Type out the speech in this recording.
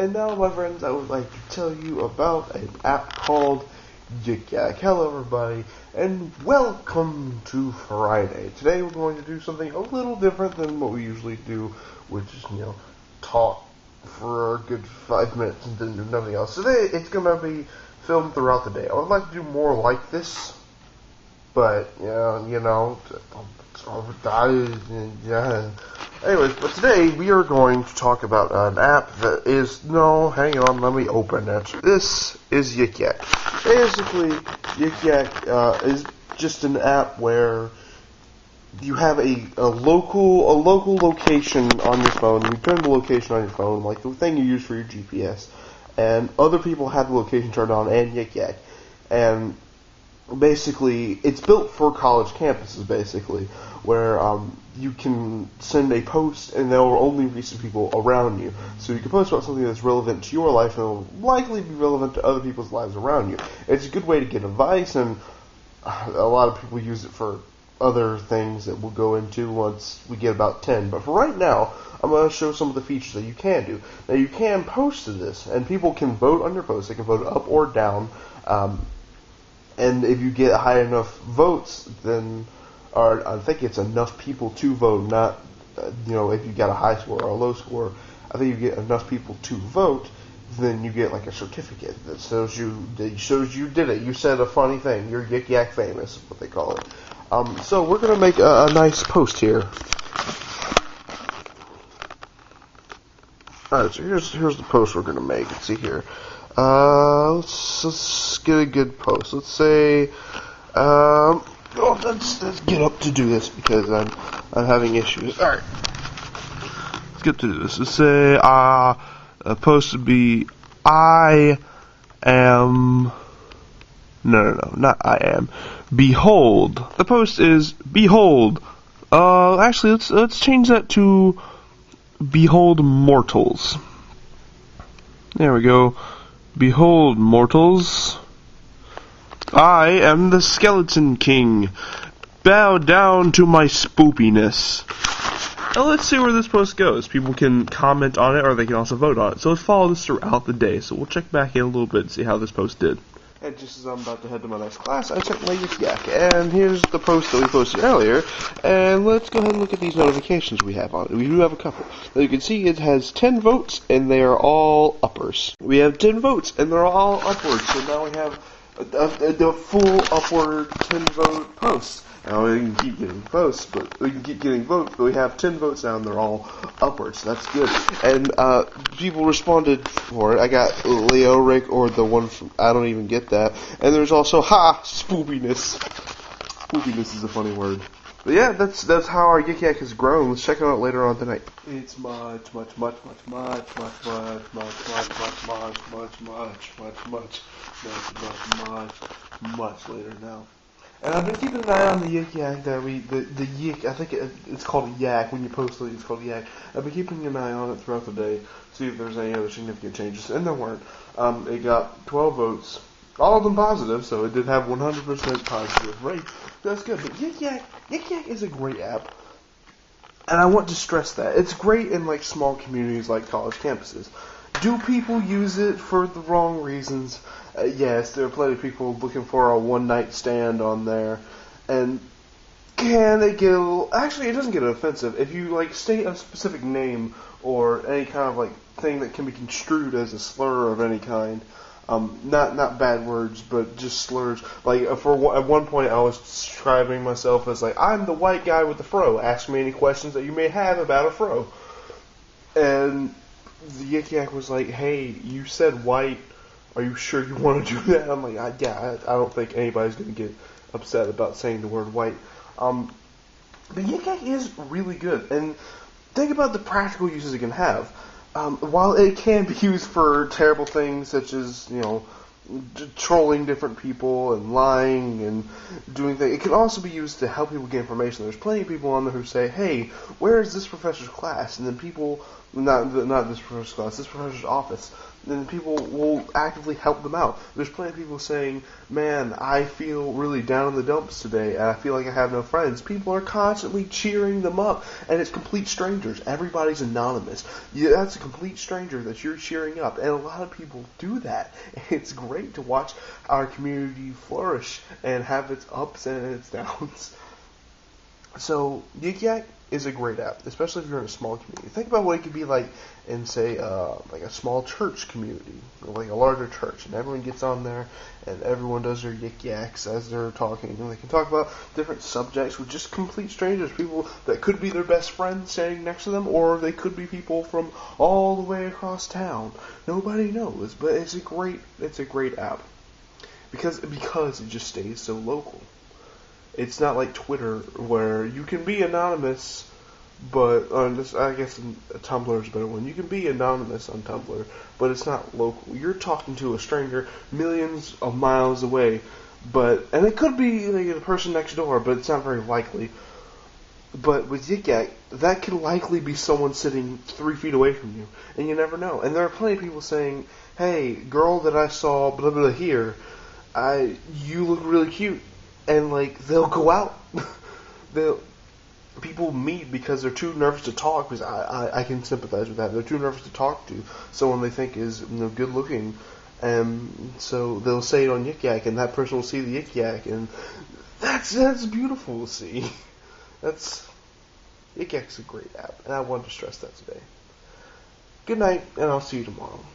And now, my friends, I would like to tell you about an app called Yik Yak. Hello, everybody, and welcome to Friday. Today, we're going to do something a little different than what we usually do, which is, talk for a good 5 minutes and then do nothing else. Today, it's going to be filmed throughout the day. I would like to do more like this, but, Anyways, but today we are going to talk about an app that is, hang on, let me open it. This is Yik Yak. Basically, Yik Yak is just an app where you have a local location on your phone. You turn the location on your phone, like the thing you use for your GPS, and other people have the location turned on, and Yik Yak. And basically, it's built for college campuses, basically, where you can send a post and they'll only reach the people around you. So you can post about something that's relevant to your life and will likely be relevant to other people's lives around you. It's a good way to get advice, and a lot of people use it for other things that we'll go into once we get about 10. But for right now, I'm going to show some of the features that you can do. Now, you can post to this, and people can vote on your post. They can vote up or down. And if you get high enough votes, then, or I think it's enough people to vote, not, if you got a high score or a low score. I think you get enough people to vote, then you get like a certificate that shows you did it. You said a funny thing. You're Yik Yak famous, is what they call it. So we're going to make a nice post here. Alright, so here's the post we're going to make. Let's see here. Let's get a good post. Let's say, let's get up to do this because I'm having issues. All right, let's get to do this. Let's say, a post would be, I am. No, not I am. Behold. The post is behold. Actually, let's change that to behold mortals. There we go. Behold, mortals, I am the Skeleton King. Bow down to my spoopiness. Now let's see where this post goes. People can comment on it, or they can also vote on it. So let's follow this throughout the day. So we'll check back in a little bit and see how this post did. And just as I'm about to head to my next class, I checked my Yik Yak, and here's the post that we posted earlier, and let's go ahead and look at these notifications we have on it. We do have a couple. Now you can see it has 10 votes, and they are all uppers. We have 10 votes, and they're all upwards, so now we have the full upward 10-vote post. Now we can keep getting posts, but we can keep getting votes, but we have 10 votes now, and they're all upwards. That's good. And people responded for it. I got Leo Rick, or the one from, I don't even get that. And there's also, spoopiness. Spoopiness is a funny word. But yeah, that's how our Yik Yak has grown. Let's check it out later on tonight. It's much later now. And I've been keeping an eye on the Yik Yak that the Yik, I think it's called Yak, when you post it, it's called Yak. I've been keeping an eye on it throughout the day, see if there's any other significant changes, and there weren't. It got 12 votes, all of them positive, so it did have 100% positive rate. That's good, but Yik Yak is a great app, and I want to stress that. It's great in, like, small communities like college campuses. Do people use it for the wrong reasons? Yes, there are plenty of people looking for a one-night stand on there, and can it get a little... Actually, it doesn't get offensive. If you, state a specific name or any kind of, thing that can be construed as a slur of any kind, not bad words, but just slurs. At one point, I was describing myself as, I'm the white guy with the fro. Ask me any questions that you may have about a fro. And the Yik Yak was like, hey, you said white. Are you sure you want to do that? I'm like, I don't think anybody's going to get upset about saying the word white. But Yik Yak is really good. And think about the practical uses it can have. While it can be used for terrible things such as, trolling different people and lying and doing things, it can also be used to help people get information. There's plenty of people on there who say, hey, where is this professor's class? And then people Not this professor's class, this professor's office. Then people will actively help them out. There's plenty of people saying, man, I feel really down in the dumps today, and I feel like I have no friends. People are constantly cheering them up, and it's complete strangers. Everybody's anonymous. That's a complete stranger that you're cheering up, and a lot of people do that. It's great to watch our community flourish and have its ups and its downs. So, Yik Yak is a great app, especially if you're in a small community. Think about what it could be like in, say, like a small church community, or like a larger church, and everyone gets on there, and everyone does their Yik Yaks as they're talking, and they can talk about different subjects with just complete strangers, people that could be their best friends standing next to them, or they could be people from all the way across town. Nobody knows, but it's a great app, because it just stays so local. It's not like Twitter, where you can be anonymous, but I guess Tumblr is a better one. You can be anonymous on Tumblr, but it's not local. You're talking to a stranger millions of miles away, and it could be like the person next door, but it's not very likely. But with Yik Yak, that could likely be someone sitting 3 feet away from you, and you never know. And there are plenty of people saying, "Hey, girl that I saw blah blah here, you look really cute." And like they'll go out, people meet because they're too nervous to talk. Because I can sympathize with that. They're too nervous to talk to someone they think is good looking, and so they'll say it on Yik Yak, and that person will see the Yik Yak, and that's beautiful to see. Yik Yak's a great app, and I wanted to stress that today. Good night, and I'll see you tomorrow.